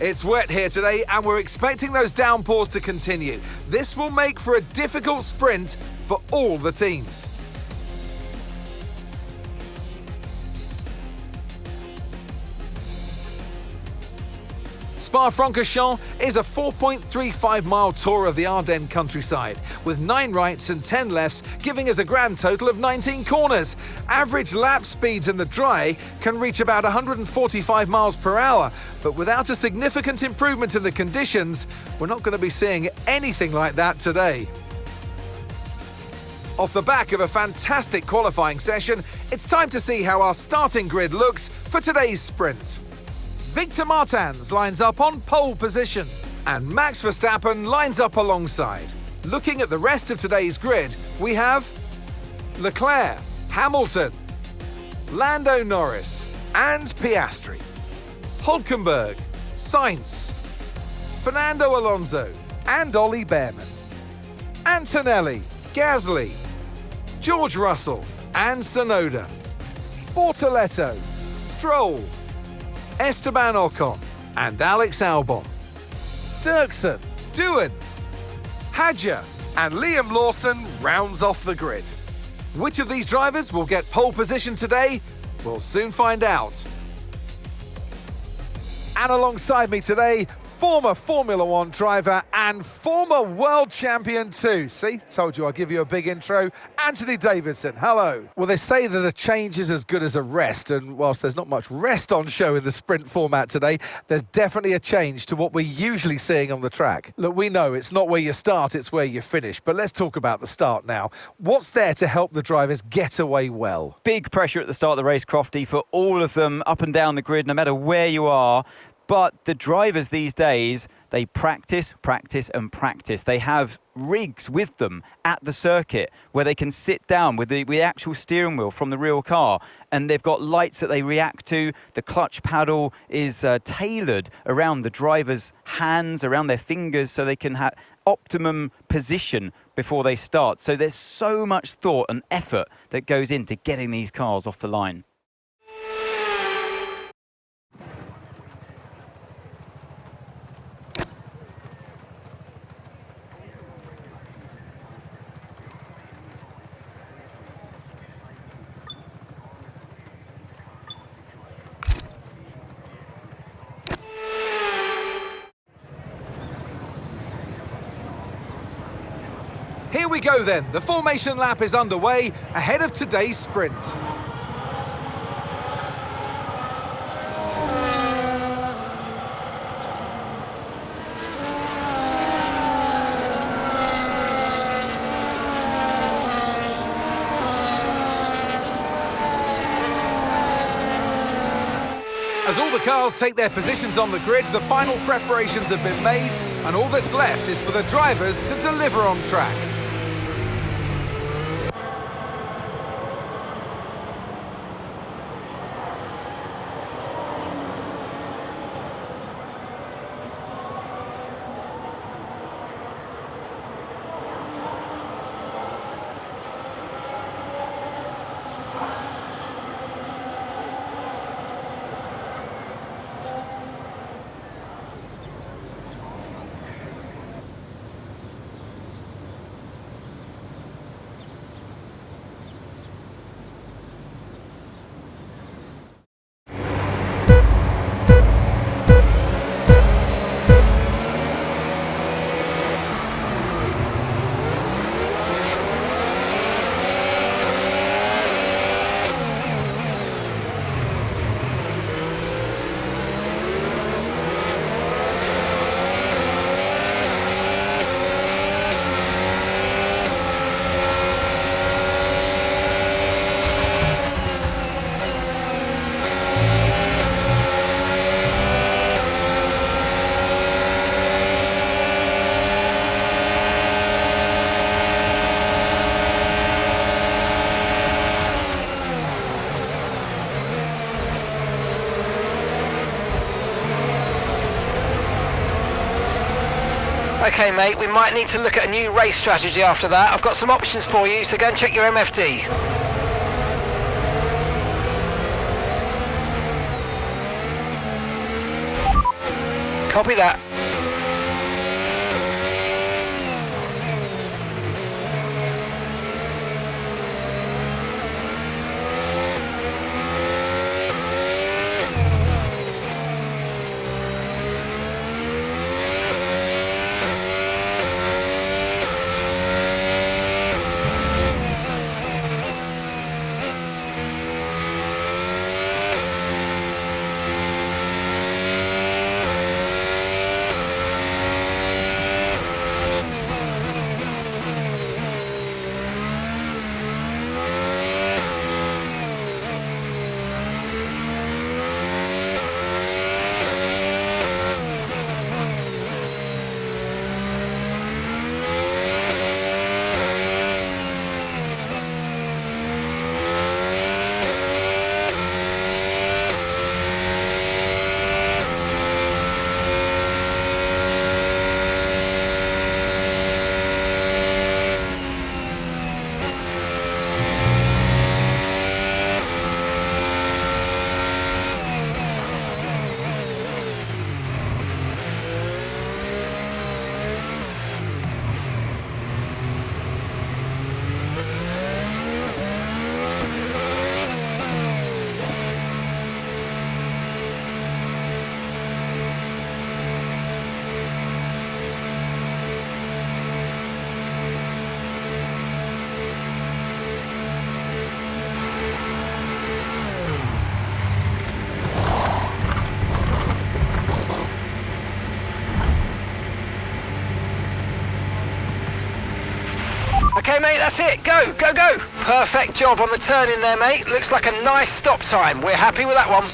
It's wet here today and we're expecting those downpours to continue. This will make for a difficult sprint for all the teams. Spa-Francorchamps is a 4.35-mile tour of the Ardennes countryside, with 9 rights and 10 lefts, giving us a grand total of 19 corners. Average lap speeds in the dry can reach about 145 miles per hour, but without a significant improvement in the conditions, we're not going to be seeing anything like that today. Off the back of a fantastic qualifying session, it's time to see how our starting grid looks for today's sprint. Victor Martins lines up on pole position, and Max Verstappen lines up alongside. Looking at the rest of today's grid, we have Leclerc, Hamilton, Lando Norris, and Piastri, Hülkenberg, Sainz, Fernando Alonso, and Ollie Behrman, Antonelli, Gasly, George Russell, and Tsunoda, Bortoletto, Stroll, Esteban Ocon and Alex Albon, Dirksen, Doohan, Hadjar and Liam Lawson rounds off the grid. Which of these drivers will get pole position today? We'll soon find out. And alongside me today, former Formula One driver and former world champion too. See, told you I'll give you a big intro. Anthony Davidson, hello. Well, they say that a change is as good as a rest, and whilst there's not much rest on show in the sprint format today, there's definitely a change to what we're usually seeing on the track. Look, we know it's not where you start, it's where you finish, but let's talk about the start now. What's there to help the drivers get away well? Big pressure at the start of the race, Crofty, for all of them up and down the grid, no matter where you are. But the drivers these days, they practice, practice and practice. They have rigs with them at the circuit where they can sit down with the actual steering wheel from the real car, and they've got lights that they react to. The clutch paddle is tailored around the driver's hands, around their fingers, so they can have optimum position before they start. So there's so much thought and effort that goes into getting these cars off the line. Here we go then, the formation lap is underway ahead of today's sprint. As all the cars take their positions on the grid, the final preparations have been made, and all that's left is for the drivers to deliver on track. Okay mate, we might need to look at a new race strategy after that. I've got some options for you, so go and check your MFD. Copy that. Okay, mate, that's it. Go, go, go. Perfect job on the turn in there, mate. Looks like a nice stop time. We're happy with that one.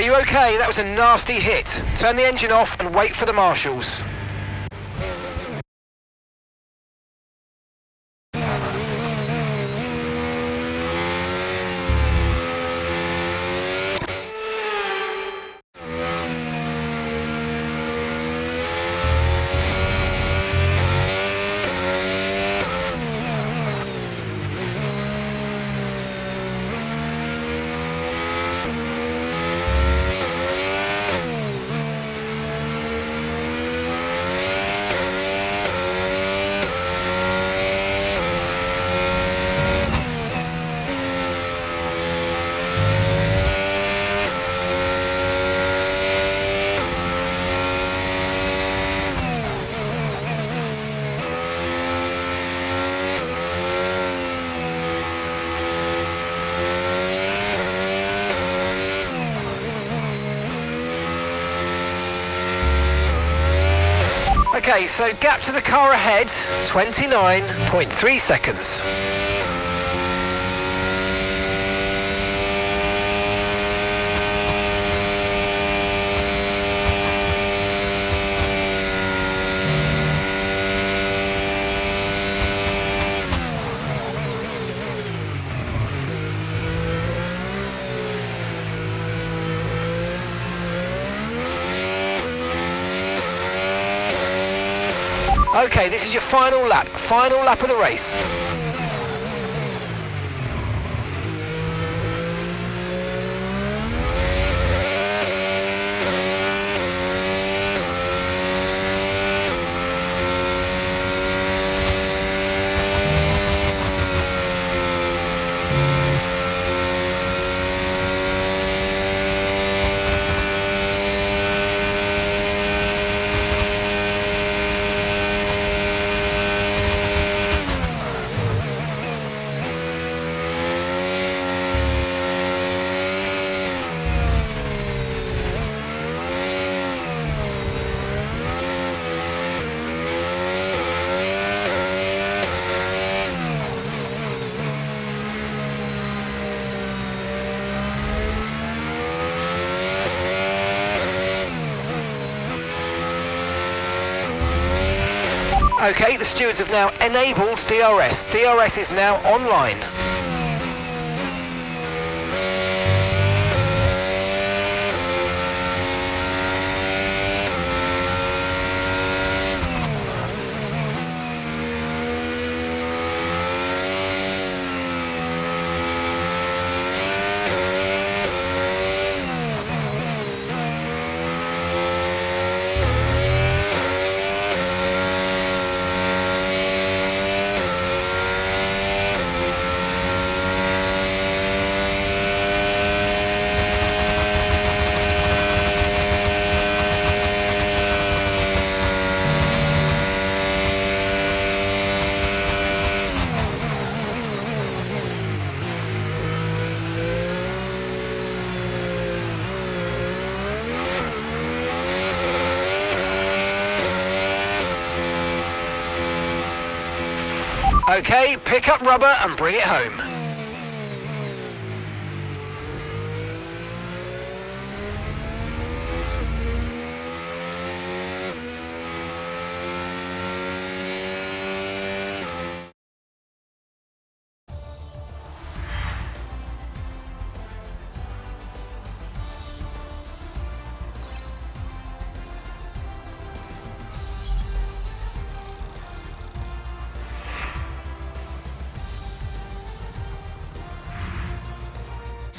Are you okay? That was a nasty hit. Turn the engine off and wait for the marshals. Okay, so gap to the car ahead, 29.3 seconds. Okay, this is your final lap of the race. Okay, the stewards have now enabled DRS. DRS is now online. Okay, pick up rubber and bring it home.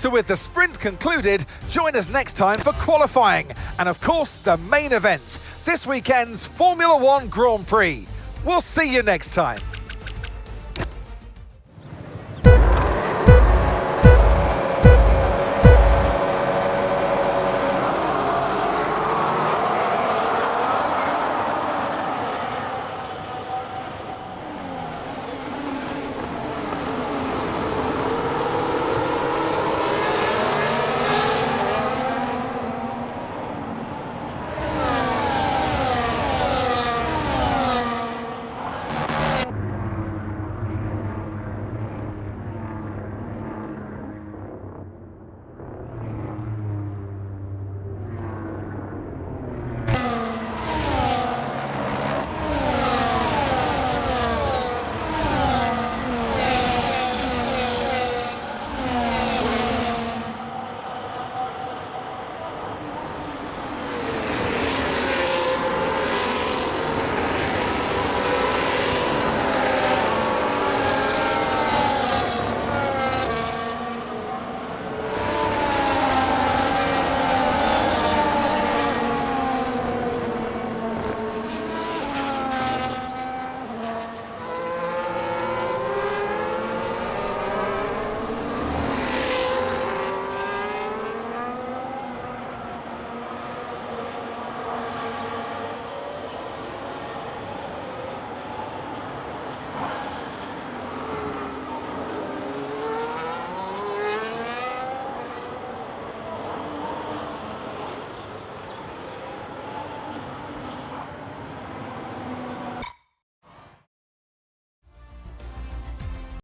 So with the sprint concluded, join us next time for qualifying and of course the main event, this weekend's Formula One Grand Prix. We'll see you next time.